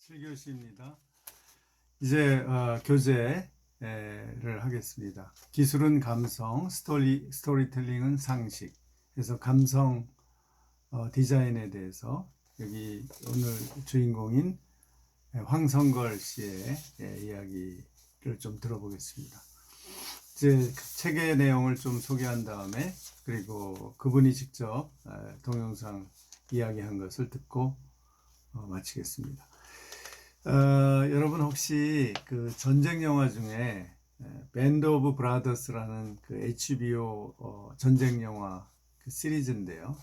7교시입니다. 이제 교재를 하겠습니다. 기술은 감성, 스토리텔링은 상식. 그래서 감성 디자인에 대해서 여기 오늘 주인공인 황성걸 씨의 이야기를 좀 들어보겠습니다. 이제 책의 내용을 좀 소개한 다음에 그리고 그분이 직접 동영상 이야기한 것을 듣고 마치겠습니다. 여러분 혹시 그 전쟁 영화 중에 밴드 오브 브라더스라는 그 HBO 전쟁 영화 그 시리즈인데요.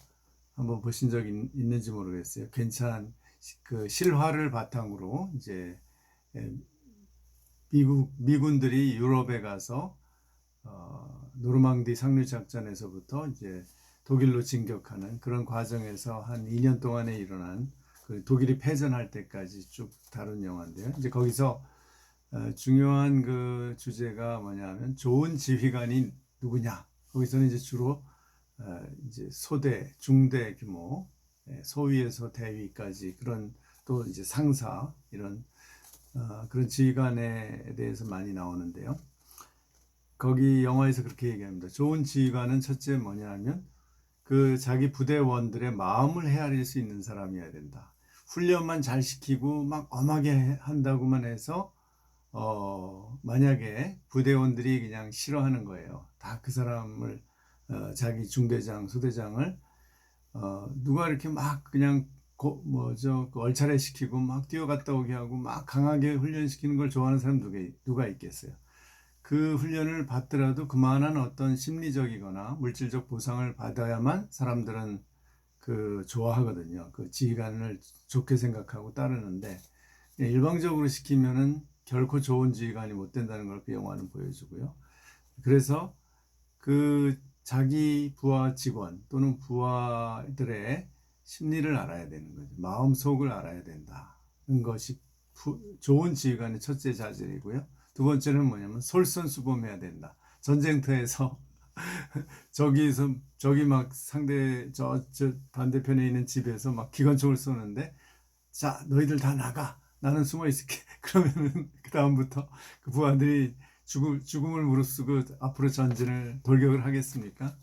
한번 보신 적 있는지 모르겠어요. 그 실화를 바탕으로 이제 미군들이 유럽에 가서 노르망디 상륙 작전에서부터 이제 독일로 진격하는 그런 과정에서 한 2년 동안에 일어난 그 독일이 패전할 때까지 쭉 다룬 영화인데요. 이제 거기서 중요한 그 주제가 뭐냐면 좋은 지휘관이 누구냐. 거기서는 이제 주로 이제 소대, 중대 규모, 소위에서 대위까지 그런 또 이제 상사 이런 그런 지휘관에 대해서 많이 나오는데요. 거기 영화에서 그렇게 얘기합니다. 좋은 지휘관은 첫째 뭐냐면 그 자기 부대원들의 마음을 헤아릴 수 있는 사람이어야 된다. 훈련만 잘 시키고 막 엄하게 한다고만 해서 만약에 부대원들이 그냥 싫어하는 거예요. 다 그 사람을 자기 중대장, 소대장을 누가 이렇게 막 그냥 얼차례 시키고 막 뛰어갔다 오게 하고 막 강하게 훈련시키는 걸 좋아하는 사람 누가 있겠어요? 그 훈련을 받더라도 그만한 어떤 심리적이거나 물질적 보상을 받아야만 사람들은 그 좋아하거든요. 그 지휘관을 좋게 생각하고 따르는데 일방적으로 시키면은 결코 좋은 지휘관이 못 된다는 걸 그 영화는 보여주고요. 그래서 그 자기 부하 직원 또는 부하들의 심리를 알아야 되는 거죠. 마음속을 알아야 된다는 것이 좋은 지휘관의 첫째 자질이고요. 두 번째는 뭐냐면 솔선수범해야 된다. 전쟁터에서 저기 막 상대 저 반대편에 있는 집에서 막 기관총을 쏘는데 자 너희들 다 나가 나는 숨어 있을게. 그러면은 그 다음부터 그 부하들이 죽음을 무릅쓰고 앞으로 전진을 돌격을 하겠습니까?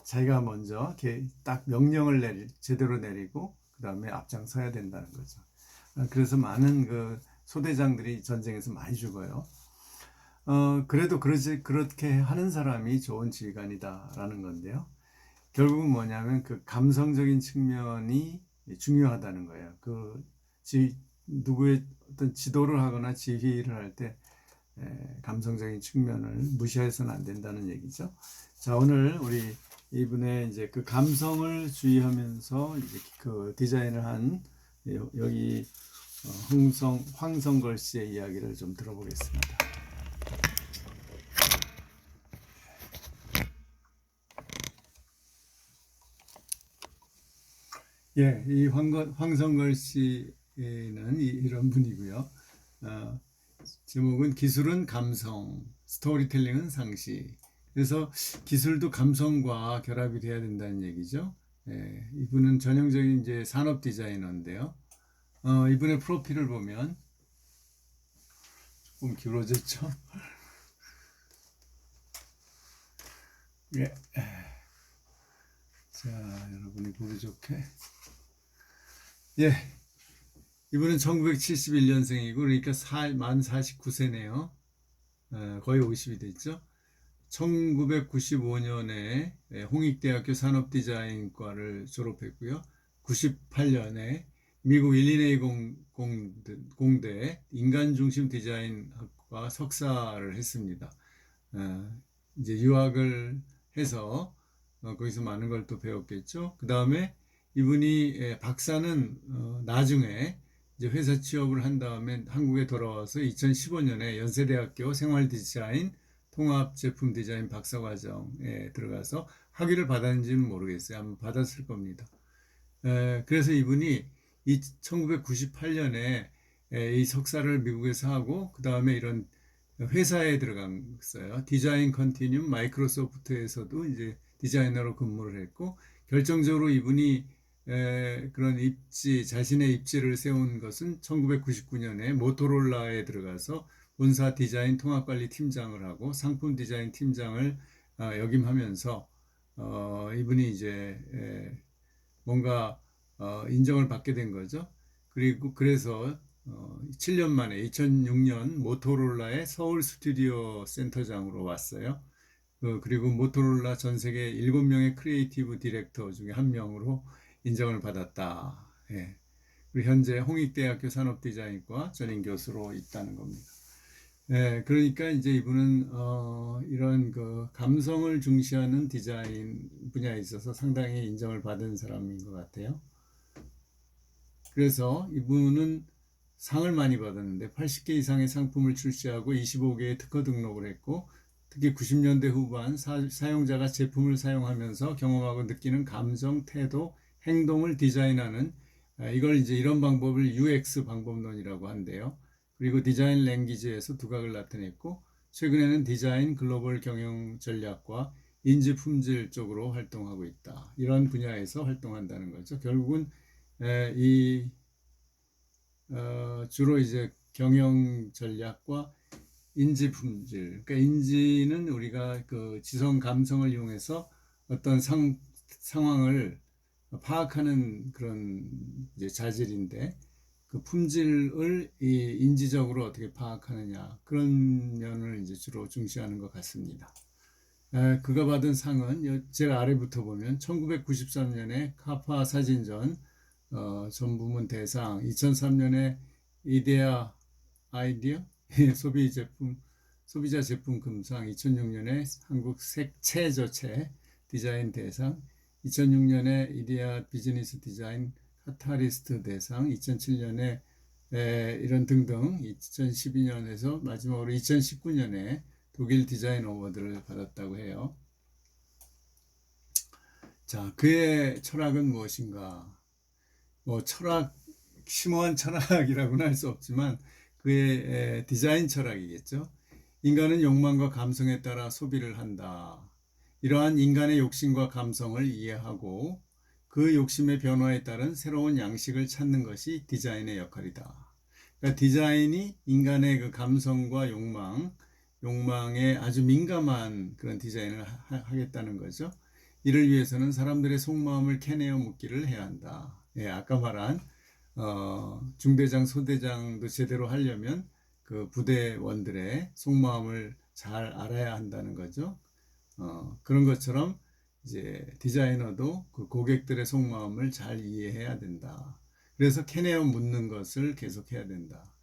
자기가 먼저 이렇게 딱 명령을 제대로 내리고 그 다음에 앞장서야 된다는 거죠. 그래서 많은 그 소대장들이 전쟁에서 많이 죽어요. 그래도 그렇게 하는 사람이 좋은 지휘관이다라는 건데요. 결국은 뭐냐면 그 감성적인 측면이 중요하다는 거예요. 누구의 어떤 지도를 하거나 지휘를 할 때 감성적인 측면을 무시해서는 안 된다는 얘기죠. 자, 오늘 우리 이분의 이제 그 감성을 주의하면서 이제 그 디자인을 한 여기 황성걸 씨의 이야기를 좀 들어보겠습니다. 예, 이 황성걸 씨는 이런 분이고요. 제목은 기술은 감성, 스토리텔링은 상식. 그래서 기술도 감성과 결합이 돼야 된다는 얘기죠. 예, 이분은 전형적인 이제 산업 디자이너인데요. 이분의 프로필을 보면 조금 길어졌죠. 예. 자, 여러분이 보기 좋게. 예. 이분은 1971년생이고, 그러니까 만 49세네요. 거의 50이 됐죠. 1995년에 홍익대학교 산업디자인과를 졸업했고요. 98년에 미국 일리네이 공대 인간중심 디자인학과 석사를 했습니다. 이제 유학을 해서 거기서 많은 걸 또 배웠겠죠. 그 다음에 이분이 박사는 나중에 이제 회사 취업을 한 다음에 한국에 돌아와서 2015년에 연세대학교 생활디자인 통합제품 디자인 박사과정에 들어가서 학위를 받았는지는 모르겠어요. 아마 받았을 겁니다. 그래서 이분이 1998년에 이 석사를 미국에서 하고 그 다음에 이런 회사에 들어갔어요. 디자인 컨티뉴um 마이크로소프트에서도 이제 디자이너로 근무를 했고 결정적으로 이분이 그런 자신의 입지를 세운 것은 1999년에 모토로라에 들어가서 본사 디자인 통합관리 팀장을 하고 상품 디자인 팀장을 역임하면서 이분이 이제 뭔가 인정을 받게 된 거죠. 그리고 그래서 7년 만에 2006년 모토로라의 서울 스튜디오 센터장으로 왔어요. 그리고 모토로라 전 세계 7명의 크리에이티브 디렉터 중에 한 명으로 인정을 받았다. 예. 그리고 현재 홍익대학교 산업디자인과 전임 교수로 있다는 겁니다. 예, 그러니까 이제 이분은 이런 그 감성을 중시하는 디자인 분야에 있어서 상당히 인정을 받은 사람인 것 같아요. 그래서 이분은 상을 많이 받았는데 80개 이상의 상품을 출시하고 25개의 특허 등록을 했고, 특히 90년대 후반 사용자가 제품을 사용하면서 경험하고 느끼는 감정, 태도, 행동을 디자인하는, 이걸 이제 이런 방법을 UX 방법론이라고 한대요. 그리고 디자인 랭귀지에서 두각을 나타냈고, 최근에는 디자인 글로벌 경영 전략과 인지 품질 쪽으로 활동하고 있다. 이런 분야에서 활동한다는 거죠. 결국은 주로 이제 경영 전략과 인지 품질. 그러니까 인지는 우리가 그 지성 감성을 이용해서 어떤 상황을 파악하는 그런 이제 자질인데, 그 품질을 인지적으로 어떻게 파악하느냐, 그런 면을 이제 주로 중시하는 것 같습니다. 그가 받은 상은 제일 아래부터 보면 1993년에 카파 사진전 전 부문 대상, 2003년에 이데아 아이디어 소비자 제품 금상, 2006년에 한국 색채저체 디자인 대상, 2006년에 이데아 비즈니스 디자인 카타리스트 대상, 2007년에 이런 등등, 2012년에서 마지막으로 2019년에 독일 디자인 어워드를 받았다고 해요. 자, 그의 철학은 무엇인가? 뭐 심오한 철학이라고는 할 수 없지만 그의 디자인 철학이겠죠. 인간은 욕망과 감성에 따라 소비를 한다. 이러한 인간의 욕심과 감성을 이해하고 그 욕심의 변화에 따른 새로운 양식을 찾는 것이 디자인의 역할이다. 그러니까 디자인이 인간의 그 감성과 욕망에 아주 민감한 그런 디자인을 하겠다는 거죠. 이를 위해서는 사람들의 속마음을 캐내어 묻기를 해야 한다. 예, 아까 말한 중대장, 소대장도 제대로 하려면 그 부대원들의 속마음을 잘 알아야 한다는 거죠. 그런 것처럼 이제 디자이너도 그 고객들의 속마음을 잘 이해해야 된다. 그래서 캐내어 묻는 것을 계속해야 된다.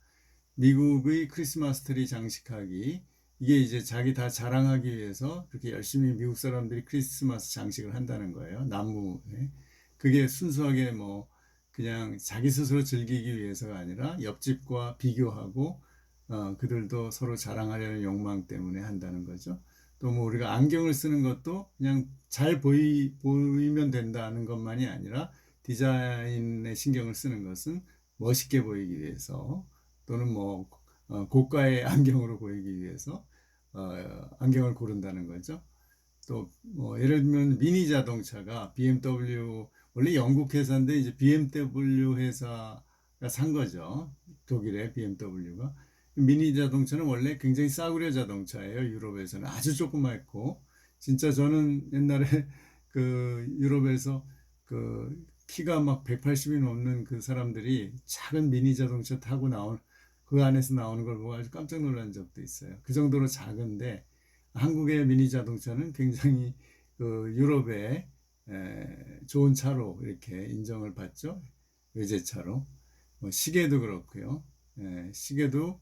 미국의 크리스마스 트리 장식하기, 이게 이제 자기 다 자랑하기 위해서 그렇게 열심히 미국 사람들이 크리스마스 장식을 한다는 거예요. 나무에. 그게 순수하게 뭐 그냥 자기 스스로 즐기기 위해서가 아니라 옆집과 비교하고 그들도 서로 자랑하려는 욕망 때문에 한다는 거죠. 또 뭐 우리가 안경을 쓰는 것도 그냥 잘 보이면 된다는 것만이 아니라 디자인에 신경을 쓰는 것은 멋있게 보이기 위해서, 또는 뭐 고가의 안경으로 보이기 위해서 안경을 고른다는 거죠. 또 뭐 예를 들면 미니 자동차가 BMW, 원래 영국 회사인데 이제 BMW 회사가 산 거죠. 독일의 BMW가. 미니 자동차는 원래 굉장히 싸구려 자동차예요. 유럽에서는 아주 조그맣고, 진짜 저는 옛날에 그 유럽에서 그 키가 막 180이 넘는 그 사람들이 작은 미니 자동차 타고 그 안에서 나오는 걸 보고 아주 깜짝 놀란 적도 있어요. 그 정도로 작은데 한국의 미니 자동차는 굉장히 그 유럽의 좋은 차로 이렇게 인정을 받죠. 외제차로. 시계도 그렇고요. 시계도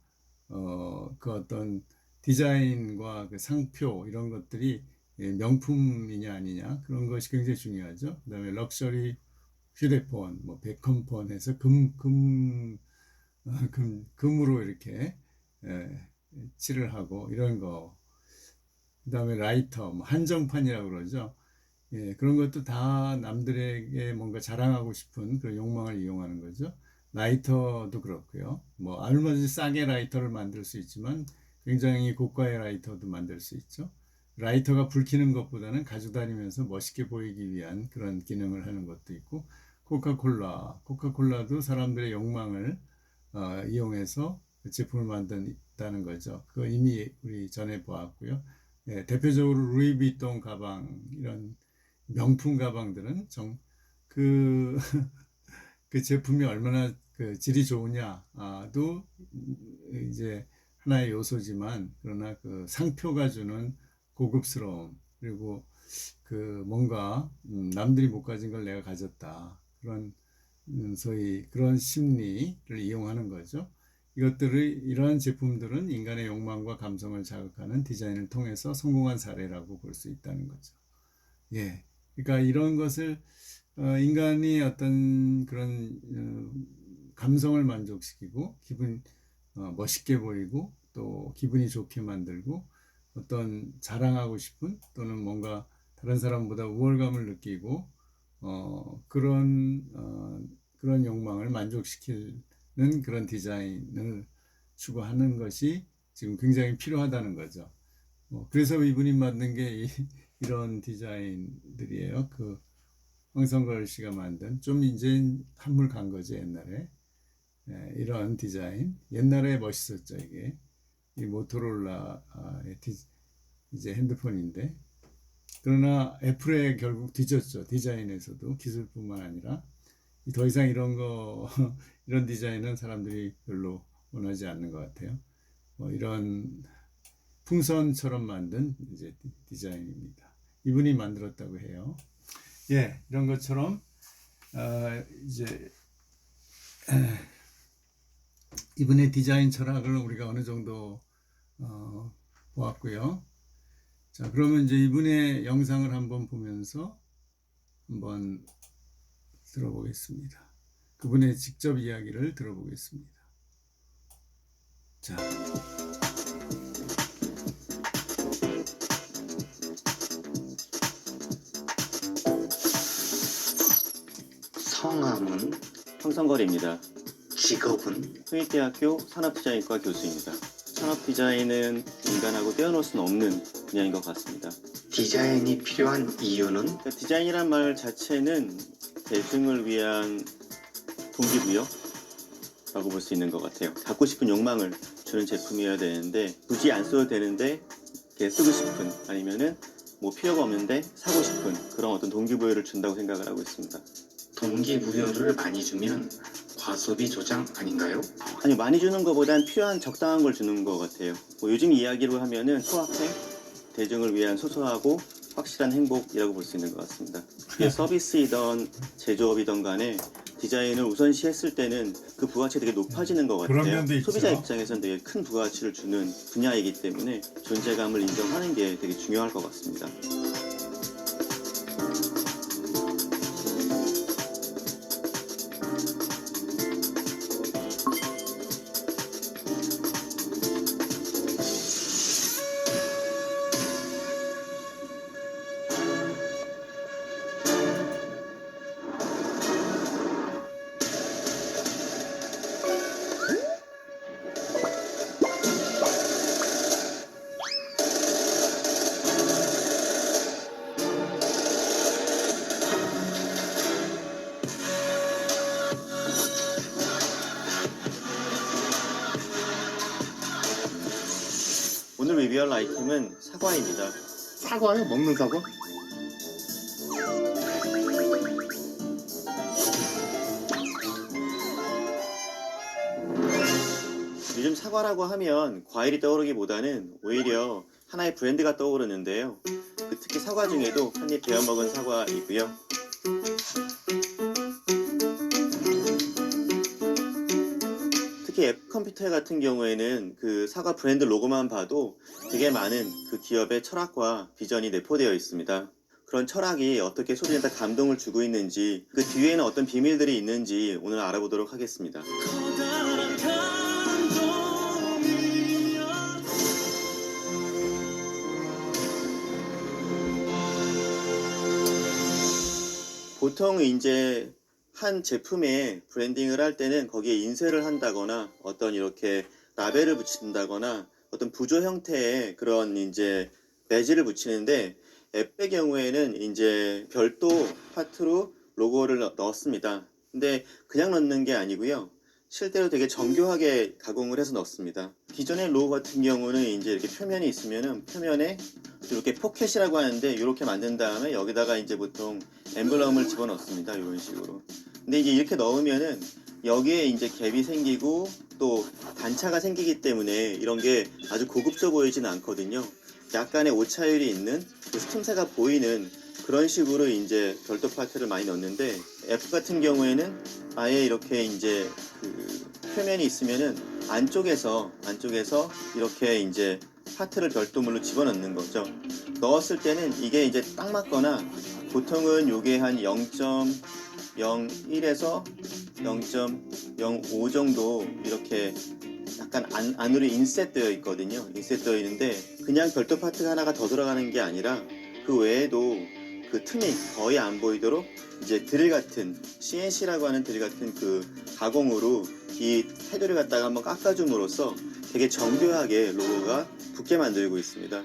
그 어떤 디자인과 그 상표 이런 것들이 명품이냐 아니냐, 그런 것이 굉장히 중요하죠. 그다음에 럭셔리 휴대폰, 뭐 백컴폰 해서 금으로 이렇게 칠을 하고 이런 거. 그다음에 라이터, 뭐 한정판이라고 그러죠. 예, 그런 것도 다 남들에게 뭔가 자랑하고 싶은 그런 욕망을 이용하는 거죠. 라이터도 그렇고요. 뭐 얼마든지 싸게 라이터를 만들 수 있지만 굉장히 고가의 라이터도 만들 수 있죠. 라이터가 불 켜는 것보다는 가지고 다니면서 멋있게 보이기 위한 그런 기능을 하는 것도 있고, 코카콜라도 사람들의 욕망을 이용해서 제품을 만든다는 거죠. 그거 이미 우리 전에 보았고요. 예, 대표적으로 루이비통 가방, 이런 명품 가방들은 그, 그 제품이 얼마나 그 질이 좋으냐도 이제 하나의 요소지만, 그러나 그 상표가 주는 고급스러움, 그리고 그 뭔가 남들이 못 가진 걸 내가 가졌다, 그런 소위 그런 심리를 이용하는 거죠. 이러한 제품들은 인간의 욕망과 감성을 자극하는 디자인을 통해서 성공한 사례라고 볼 수 있다는 거죠. 예, 그러니까 이런 것을 인간이 어떤 그런 감성을 만족시키고 멋있게 보이고 또 기분이 좋게 만들고 어떤 자랑하고 싶은 또는 뭔가 다른 사람보다 우월감을 느끼고 그런 욕망을 만족시키는 그런 디자인을 추구하는 것이 지금 굉장히 필요하다는 거죠. 그래서 이분이 만든 게 이런 디자인들이에요. 그 황성걸 씨가 만든, 좀 이제 한물 간 거죠, 옛날에. 예, 이런 디자인. 옛날에 멋있었죠, 이게. 이 모토로라의 이제 핸드폰인데. 그러나 애플에 결국 뒤졌죠. 디자인에서도, 기술뿐만 아니라. 더 이상 이런 디자인은 사람들이 별로 원하지 않는 것 같아요. 이런 풍선처럼 만든 이제 디자인입니다. 이분이 만들었다고 해요. 예, 이런 것처럼 이제 이분의 디자인 철학을 우리가 어느 정도 보았고요. 자, 그러면 이제 이분의 영상을 한번 보면서 한번 들어보겠습니다. 그분의 직접 이야기를 들어보겠습니다. 자. 성함은? 황성걸입니다. 직업은? 흥익대학교 산업디자인과 교수입니다. 산업디자인은 인간하고 떼어놓을 수는 없는 분야인 것 같습니다. 디자인이 필요한 이유는? 그러니까 디자인이란 말 자체는 대중을 위한 동기부여라고 볼 수 있는 것 같아요. 갖고 싶은 욕망을 주는 제품이어야 되는데 굳이 안 써도 되는데 쓰고 싶은, 아니면은 뭐 필요가 없는데 사고 싶은 그런 어떤 동기부여를 준다고 생각을 하고 있습니다. 동기부여를 많이 주면 과소비 조장 아닌가요? 아니, 많이 주는 것보단 필요한 적당한 걸 주는 것 같아요. 요즘 이야기로 하면은 소확행, 대중을 위한 소소하고 확실한 행복이라고 볼 수 있는 것 같습니다. 이게 서비스이던 제조업이던 간에 디자인을 우선시했을 때는 그 부가치가 되게 높아지는 것 그런 같아요. 면도 있죠. 소비자 입장에서는 되게 큰 부가치를 주는 분야이기 때문에 존재감을 인정하는 게 되게 중요할 것 같습니다. 오늘 리뷰할 아이템은 사과입니다. 사과요? 먹는 사과? 요즘 사과라고 하면 과일이 떠오르기보다는 오히려 하나의 브랜드가 떠오르는데요. 특히 사과 중에도 한입 베어 먹은 사과이고요. 특히 애플 컴퓨터 같은 경우에는 그 사과 브랜드 로고만 봐도 되게 많은 그 기업의 철학과 비전이 내포되어 있습니다. 그런 철학이 어떻게 소비자한테 감동을 주고 있는지, 그 뒤에는 어떤 비밀들이 있는지 오늘 알아보도록 하겠습니다. 보통 이제 한 제품에 브랜딩을 할 때는 거기에 인쇄를 한다거나 어떤 이렇게 라벨을 붙인다거나 어떤 부조 형태의 그런 이제 매질을 붙이는데, 앱의 경우에는 이제 별도 파트로 로고를 넣었습니다. 근데 그냥 넣는 게 아니고요. 실제로 되게 정교하게 가공을 해서 넣습니다. 기존의 로고 같은 경우는 이제 이렇게 표면이 있으면은 표면에 이렇게 포켓이라고 하는데 이렇게 만든 다음에 여기다가 이제 보통 엠블럼을 집어넣습니다. 이런 식으로. 근데 이제 이렇게 넣으면은 여기에 이제 갭이 생기고 또 단차가 생기기 때문에 이런 게 아주 고급져 보이지는 않거든요. 약간의 오차율이 있는 그 틈새가 보이는 그런 식으로 이제 별도 파트를 많이 넣는데 F 같은 경우에는 아예 이렇게 이제 그 표면이 있으면은 안쪽에서 이렇게 이제 파트를 별도물로 집어넣는 거죠. 넣었을 때는 이게 이제 딱 맞거나 보통은 요게 한 0.01에서 0.05 정도 이렇게 약간 안으로 인셋되어 있거든요. 인셋되어 있는데 그냥 별도 파트가 하나가 더 들어가는 게 아니라 그 외에도 그 틈이 거의 안 보이도록 이제 드릴 같은 CNC라고 하는 드릴 같은 그 가공으로 이 테두리 갖다가 한번 깎아줌으로써 되게 정교하게 로고가 붙게 만들고 있습니다.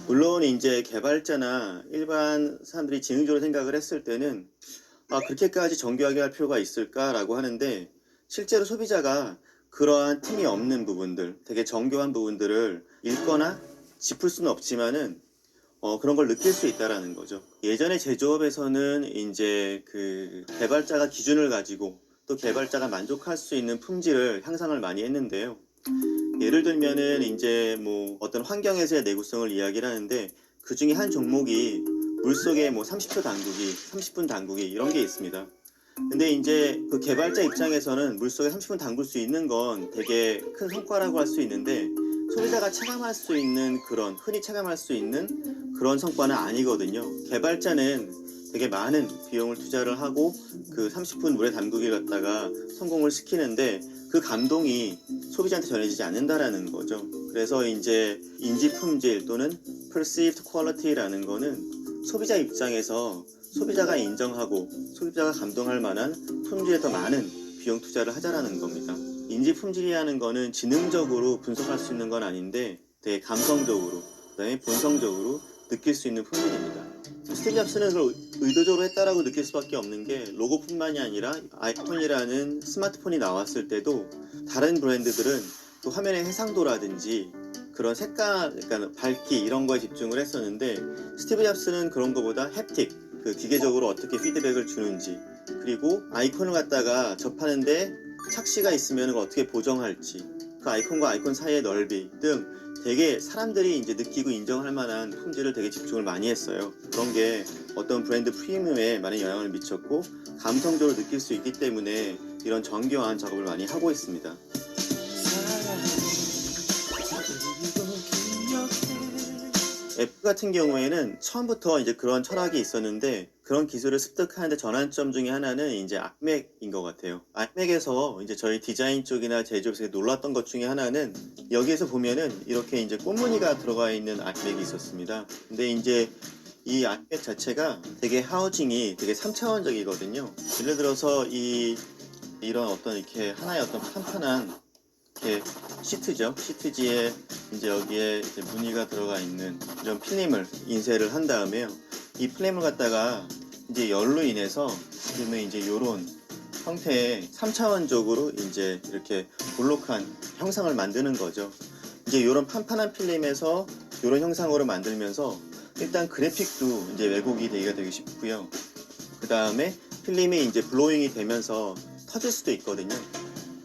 물론 이제 개발자나 일반 사람들이 지능적으로 생각을 했을 때는 그렇게까지 정교하게 할 필요가 있을까라고 하는데 실제로 소비자가 그러한 틈이 없는 부분들, 되게 정교한 부분들을 읽거나 짚을 수는 없지만은 그런 걸 느낄 수 있다라는 거죠. 예전에 제조업에서는 이제 그 개발자가 기준을 가지고 또 개발자가 만족할 수 있는 품질을 향상을 많이 했는데요. 예를 들면은 이제 뭐 어떤 환경에서의 내구성을 이야기를 하는데 그 중에 한 종목이 물속에 뭐 30초 담그기, 30분 담그기 이런 게 있습니다. 근데 이제 그 개발자 입장에서는 물속에 30분 담글 수 있는 건 되게 큰 성과라고 할 수 있는데 소비자가 체감할 수 있는 그런 흔히 체감할 수 있는 그런 성과는 아니거든요. 개발자는 되게 많은 비용을 투자를 하고 그 30분 물에 담그기를 갖다가 성공을 시키는데 그 감동이 소비자한테 전해지지 않는다라는 거죠. 그래서 이제 인지 품질 또는 perceived quality라는 거는 소비자 입장에서 소비자가 인정하고 소비자가 감동할 만한 품질에 더 많은 비용 투자를 하자라는 겁니다. 인지 품질이라는 거는 지능적으로 분석할 수 있는 건 아닌데 되게 감성적으로 그다음에 본성적으로 느낄 수 있는 품질입니다. 스티브 잡스는 그걸 의도적으로 했다라고 느낄 수밖에 없는 게 로고뿐만이 아니라 아이폰이라는 스마트폰이 나왔을 때도 다른 브랜드들은 또 화면의 해상도라든지 그런 색깔, 그러니까 밝기 이런 거에 집중을 했었는데 스티브 잡스는 그런 거보다 햅틱, 그 기계적으로 어떻게 피드백을 주는지 그리고 아이콘을 갖다가 접하는데 착시가 있으면 그걸 어떻게 보정할지 그 아이콘과 아이콘 사이의 넓이 등 되게 사람들이 이제 느끼고 인정할 만한 품질을 되게 집중을 많이 했어요. 그런 게 어떤 브랜드 프리미엄에 많은 영향을 미쳤고 감성적으로 느낄 수 있기 때문에 이런 정교한 작업을 많이 하고 있습니다. F 같은 경우에는 처음부터 이제 그런 철학이 있었는데 그런 기술을 습득하는데 전환점 중에 하나는 이제 아이맥인 것 같아요. 아이맥에서 이제 저희 디자인 쪽이나 제조업에서 놀랐던 것 중에 하나는 여기에서 보면은 이렇게 이제 꽃무늬가 들어가 있는 아이맥이 있었습니다. 근데 이제 이 아이맥 자체가 되게 하우징이 되게 3차원적이거든요. 예를 들어서 이런 어떤 이렇게 하나의 어떤 판판한 이렇게 시트죠. 시트지에 이제 여기에 이제 무늬가 들어가 있는 이런 필름을 인쇄를 한 다음에요. 이 필름을 갖다가 이제 열로 인해서 지금은 이제 요런 형태의 3차원적으로 이제 이렇게 볼록한 형상을 만드는 거죠. 이제 요런 판판한 필름에서 요런 형상으로 만들면서 일단 그래픽도 이제 왜곡이 되게 쉽고요. 그 다음에 필름이 이제 블로잉이 되면서 터질 수도 있거든요.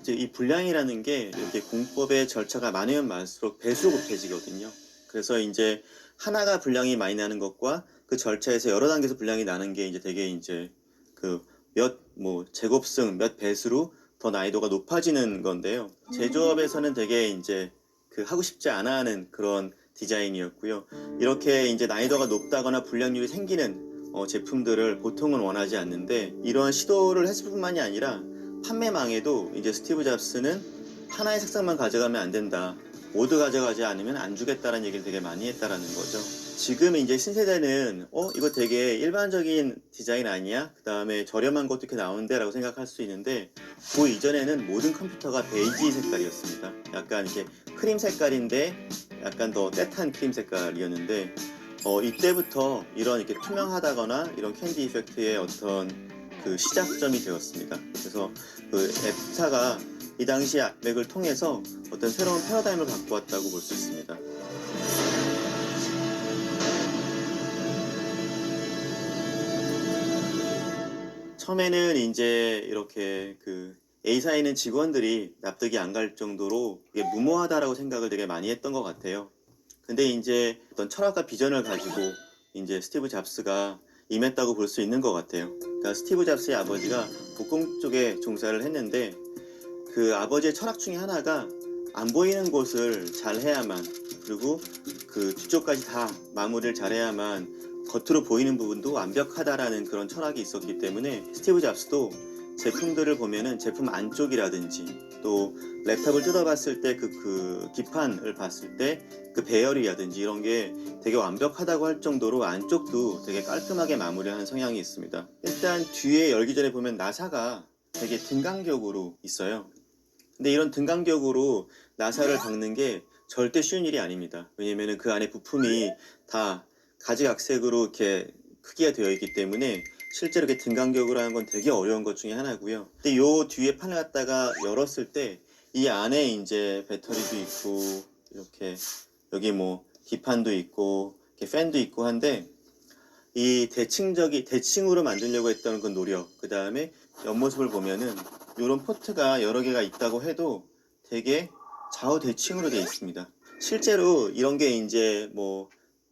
이제 이 분량이라는 게 이렇게 공법의 절차가 많으면 많을수록 배수로 곱해지거든요. 그래서 이제 하나가 분량이 많이 나는 것과 그 절차에서 여러 단계에서 분량이 나는 게 이제 되게 이제 그 제곱승 몇 배수로 더 난이도가 높아지는 건데요. 제조업에서는 되게 이제 그 하고 싶지 않아 하는 그런 디자인이었고요. 이렇게 이제 난이도가 높다거나 분량률이 생기는 제품들을 보통은 원하지 않는데 이러한 시도를 했을 뿐만이 아니라 판매망에도 이제 스티브 잡스는 하나의 색상만 가져가면 안 된다. 모두 가져가지 않으면 안 주겠다라는 얘기를 되게 많이 했다라는 거죠. 지금 이제 신세대는 이거 되게 일반적인 디자인 아니야? 그 다음에 저렴한 것도 이렇게 나오는데 라고 생각할 수 있는데 그 이전에는 모든 컴퓨터가 베이지 색깔이었습니다. 약간 이렇게 크림 색깔인데 약간 더 떼탄 크림 색깔이었는데 이때부터 이런 이렇게 투명하다거나 이런 캔디 이펙트의 어떤 그 시작점이 되었습니다. 그래서 그 F사가 이 당시 맥을 통해서 어떤 새로운 패러다임을 갖고 왔다고 볼 수 있습니다. 처음에는 이제 이렇게 그 A사에 있는 직원들이 납득이 안 갈 정도로 이게 무모하다라고 생각을 되게 많이 했던 것 같아요. 근데 이제 어떤 철학과 비전을 가지고 이제 스티브 잡스가 임했다고 볼 수 있는 것 같아요. 그러니까 스티브 잡스의 아버지가 복工쪽에 종사를 했는데 그 아버지의 철학 중에 하나가 안 보이는 곳을 잘 해야만, 그리고 그 뒤쪽까지 다 마무리를 잘 해야만 겉으로 보이는 부분도 완벽하다라는 그런 철학이 있었기 때문에 스티브 잡스도 제품들을 보면은 제품 안쪽이라든지 또 랩탑을 뜯어봤을 때 그 기판을 봤을 때 그 배열이라든지 이런 게 되게 완벽하다고 할 정도로 안쪽도 되게 깔끔하게 마무리하는 성향이 있습니다. 일단 뒤에 열기 전에 보면 나사가 되게 등간격으로 있어요. 근데 이런 등간격으로 나사를 박는 게 절대 쉬운 일이 아닙니다. 왜냐면은 그 안에 부품이 다 가지각색으로 이렇게 크기가 되어 있기 때문에 실제로 이렇게 등간격으로 하는 건 되게 어려운 것 중에 하나고요. 근데 요 뒤에 판을 갖다가 열었을 때 이 안에 이제 배터리도 있고 이렇게 여기 뭐 기판도 있고 이렇게 팬도 있고 한데 이 대칭으로 만들려고 했던 그 노력, 그 다음에 옆모습을 보면은 이런 포트가 여러 개가 있다고 해도 되게 좌우 대칭으로 되어 있습니다. 실제로 이런 게 이제 뭐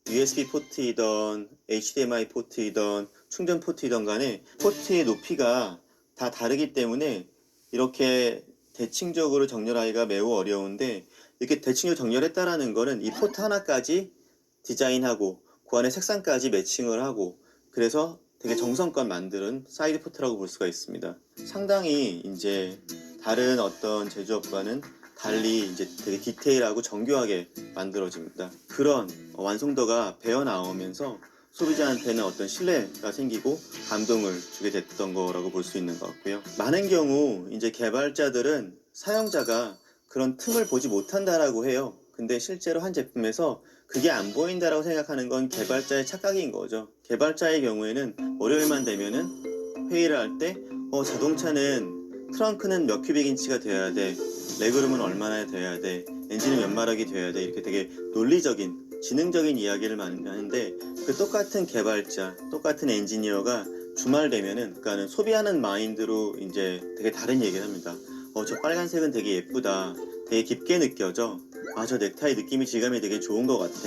USB 포트이던 HDMI 포트이던 충전 포트이던 간에 포트의 높이가 다 다르기 때문에 이렇게 대칭적으로 정렬하기가 매우 어려운데 이렇게 대칭적으로 정렬했다라는 거는 이 포트 하나까지 디자인하고 그 안에 색상까지 매칭을 하고 그래서 되게 정성껏 만드는 사이드 포트라고 볼 수가 있습니다. 상당히 이제 다른 어떤 제조업과는 달리 이제 되게 디테일하고 정교하게 만들어집니다. 그런 완성도가 배어 나오면서 소비자한테는 어떤 신뢰가 생기고 감동을 주게 됐던 거라고 볼 수 있는 것 같고요. 많은 경우 이제 개발자들은 사용자가 그런 틈을 보지 못한다라고 해요. 근데 실제로 한 제품에서 그게 안 보인다라고 생각하는 건 개발자의 착각인 거죠. 개발자의 경우에는 월요일만 되면은 회의를 할 때 자동차는 트렁크는 몇 큐빅인치가 돼야 돼, 레그룸은 얼마나 돼야 돼, 엔진은 몇 마력이 돼야 돼, 이렇게 되게 논리적인 지능적인 이야기를 많이 하는데 그 똑같은 개발자, 똑같은 엔지니어가 주말 되면은 그러니까는 소비하는 마인드로 이제 되게 다른 얘기를 합니다. 저 빨간색은 되게 예쁘다, 되게 깊게 느껴져, 저 넥타이 느낌이 질감이 되게 좋은 것 같아.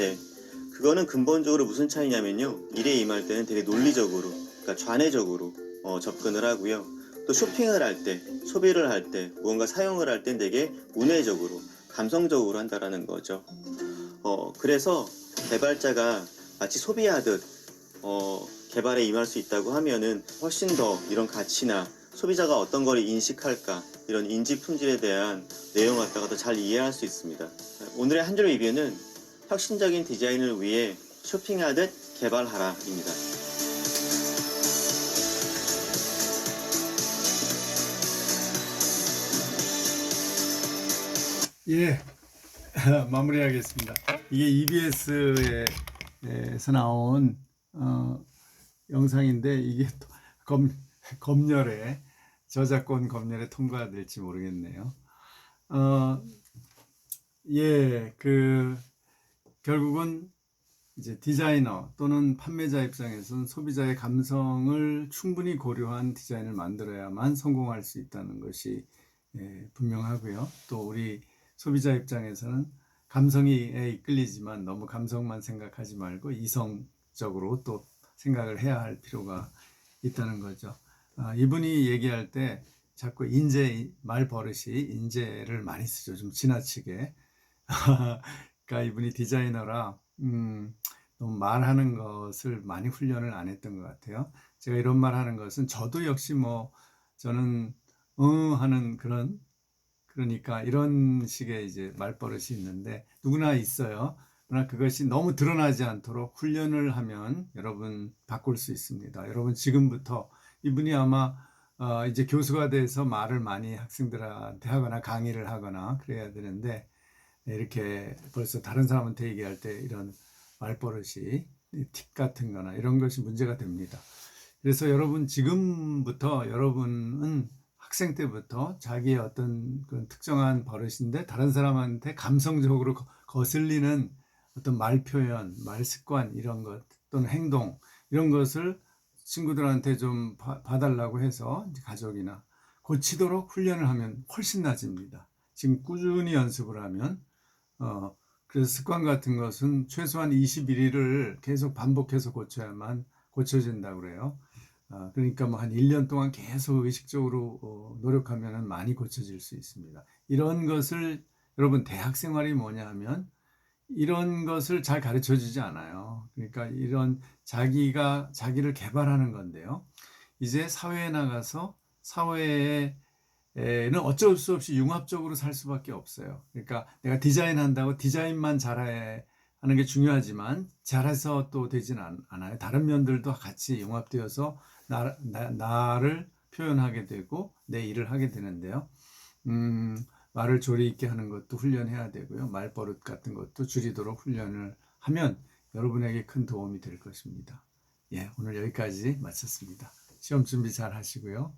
그거는 근본적으로 무슨 차이냐면요, 일에 임할 때는 되게 논리적으로, 그러니까 좌뇌적으로 접근을 하고요. 또 쇼핑을 할 때, 소비를 할 때, 무언가 사용을 할 땐 되게 운회적으로, 감성적으로 한다라는 거죠. 그래서 개발자가 마치 소비하듯 개발에 임할 수 있다고 하면은 훨씬 더 이런 가치나 소비자가 어떤 걸 인식할까, 이런 인지 품질에 대한 내용을 갖다가 더 잘 이해할 수 있습니다. 오늘의 한 줄 리뷰는 혁신적인 디자인을 위해 쇼핑하듯 개발하라입니다. 예, 마무리하겠습니다. 이게 EBS에서 나온 영상인데 이게 검열에 저작권 검열에 통과될지 모르겠네요. 결국은 이제 디자이너 또는 판매자 입장에서는 소비자의 감성을 충분히 고려한 디자인을 만들어야만 성공할 수 있다는 것이 분명하고요. 또 우리 소비자 입장에서는 감성에 이끌리지만 너무 감성만 생각하지 말고 이성적으로 또 생각을 해야 할 필요가 있다는 거죠. 이분이 얘기할 때 자꾸 말버릇이 인재를 많이 쓰죠. 좀 지나치게. 그러니까 이분이 디자이너라 너무 말하는 것을 많이 훈련을 안 했던 것 같아요. 제가 이런 말 하는 것은 저도 역시 저는 하는 그런 그러니까 이런 식의 이제 말버릇이 있는데 누구나 있어요. 그러나 그것이 너무 드러나지 않도록 훈련을 하면 여러분 바꿀 수 있습니다. 여러분 지금부터 이분이 아마 이제 교수가 돼서 말을 많이 학생들한테 하거나 강의를 하거나 그래야 되는데 이렇게 벌써 다른 사람한테 얘기할 때 이런 말버릇이 틱 같은 거나 이런 것이 문제가 됩니다. 그래서 여러분 지금부터 여러분은 학생 때부터 자기의 어떤 그런 특정한 버릇인데 다른 사람한테 감성적으로 거슬리는 어떤 말 표현, 말 습관 이런 것 또는 행동 이런 것을 친구들한테 좀 봐달라고 해서 가족이나 고치도록 훈련을 하면 훨씬 나아집니다. 지금 꾸준히 연습을 하면 그래서 습관 같은 것은 최소한 21일을 계속 반복해서 고쳐야만 고쳐진다고 그래요. 그러니까 뭐 한 1년 동안 계속 의식적으로 노력하면 많이 고쳐질 수 있습니다. 이런 것을 여러분 대학 생활이 뭐냐 하면 이런 것을 잘 가르쳐 주지 않아요. 그러니까 이런 자기를 개발하는 건데요. 이제 사회에 나가서 사회에는 어쩔 수 없이 융합적으로 살 수밖에 없어요. 그러니까 내가 디자인한다고 디자인만 잘하는 게 중요하지만 잘해서 또 되진 않아요. 다른 면들도 같이 융합되어서 나를 표현하게 되고 내 일을 하게 되는데요. 말을 조리 있게 하는 것도 훈련해야 되고요. 말버릇 같은 것도 줄이도록 훈련을 하면 여러분에게 큰 도움이 될 것입니다. 예, 오늘 여기까지 마쳤습니다. 시험 준비 잘 하시고요.